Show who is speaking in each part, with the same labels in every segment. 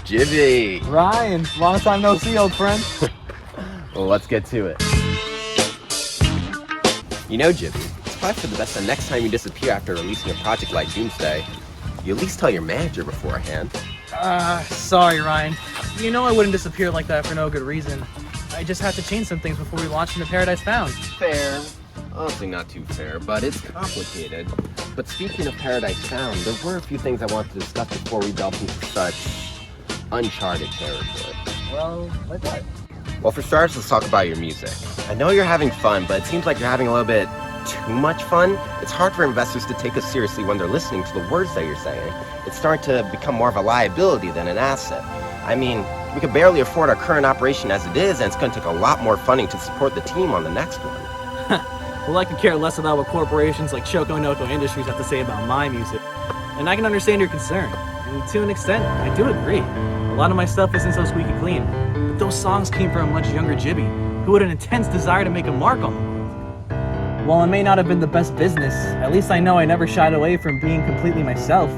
Speaker 1: Jiby!
Speaker 2: Ryan, long time no see, old friend.
Speaker 1: Well, let's get to it. You know, Jiby, it's probably for the best that next time you disappear after releasing a project like Doomsday, you at least tell your manager beforehand.
Speaker 2: Sorry, Ryan. You know I wouldn't disappear like that for no good reason. I just had to change some things before we launched into Paradise Found.
Speaker 1: Fair. Honestly, not too fair, but it's complicated. But speaking of Paradise Found, there were a few things I wanted to discuss before we delve into such uncharted territory.
Speaker 2: Well, like what?
Speaker 1: Well, for starters, let's talk about your music. I know you're having fun, but it seems like you're having a little bit too much fun. It's hard for investors to take us seriously when they're listening to the words that you're saying. It's starting to become more of a liability than an asset. I mean, we could barely afford our current operation as it is, and it's going to take a lot more funding to support the team on the next one.
Speaker 2: Well, I could care less about what corporations like Choco Noco Industries have to say about my music. And I can understand your concern. And to an extent, I do agree. A lot of my stuff isn't so squeaky clean. But those songs came from a much younger Jiby, who had an intense desire to make a mark on the world. While it may not have been the best business, at least I know I never shied away from being completely myself.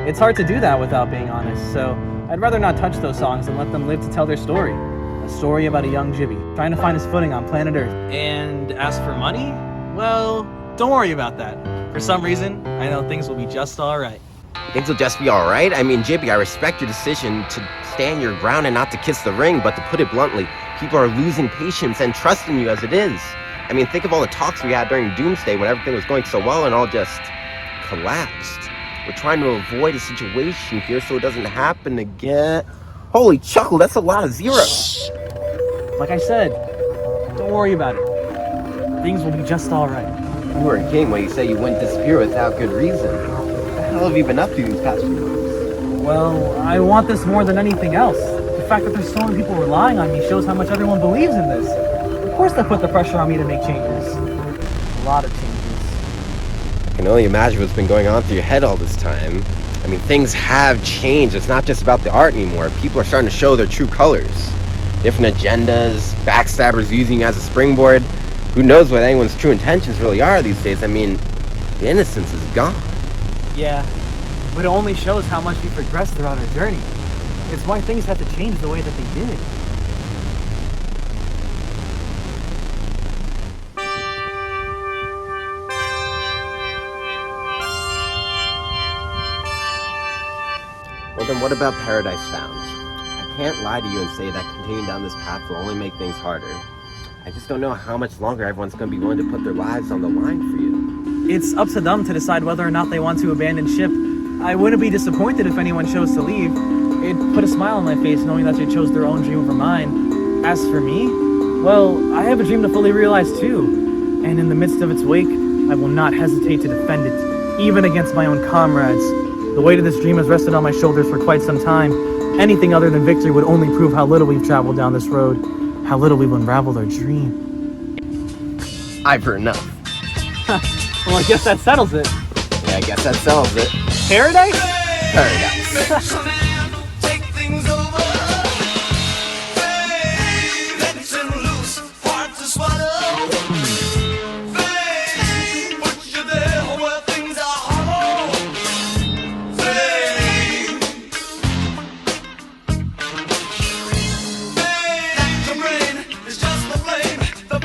Speaker 2: It's hard to do that without being honest, so I'd rather not touch those songs and let them live to tell their story. A story about a young Jiby, trying to find his footing on planet Earth. And as for money? Well, don't worry about that. For some reason, I know things will be just alright.
Speaker 1: Things will just be alright? I mean, Jiby, I respect your decision to stand your ground and not to kiss the ring, but to put it bluntly, people are losing patience and trust in you as it is. I mean, think of all the talks we had during Doomsday when everything was going so well and all just collapsed. We're trying to avoid a situation here so it doesn't happen again. Holy chuckle, that's a lot of zeros.
Speaker 2: Like I said, don't worry about it. Things will be just alright.
Speaker 1: You were a king when you say you wouldn't disappear without good reason. What the hell have you been up to these past few months?
Speaker 2: Well, I want this more than anything else. The fact that there's so many people relying on me shows how much everyone believes in this. Of course they put the pressure on me to make changes. A lot of changes.
Speaker 1: I can only imagine what's been going on through your head all this time. I mean, things have changed. It's not just about the art anymore. People are starting to show their true colors. Different agendas, backstabbers using you as a springboard. Who knows what anyone's true intentions really are these days? I mean, the innocence is gone.
Speaker 2: Yeah, but it only shows how much we've progressed throughout our journey. It's why things had to change the way that they did.
Speaker 1: Well then, what about Paradise Found? I can't lie to you and say that continuing down this path will only make things harder. I just don't know how much longer everyone's going to be willing to put their lives on the line for you.
Speaker 2: It's up to them to decide whether or not they want to abandon ship. I wouldn't be disappointed if anyone chose to leave. It put a smile on my face knowing that they chose their own dream over mine. As for me, well, I have a dream to fully realize too. And in the midst of its wake, I will not hesitate to defend it, even against my own comrades. The weight of this dream has rested on my shoulders for quite some time. Anything other than victory would only prove how little we've traveled down this road. How little we've unraveled our dream.
Speaker 1: I've heard enough.
Speaker 2: Well, I guess that settles it.
Speaker 1: Yeah, I guess that settles it.
Speaker 2: Paradise?
Speaker 1: Paradise.
Speaker 3: Your brain is just a flame. The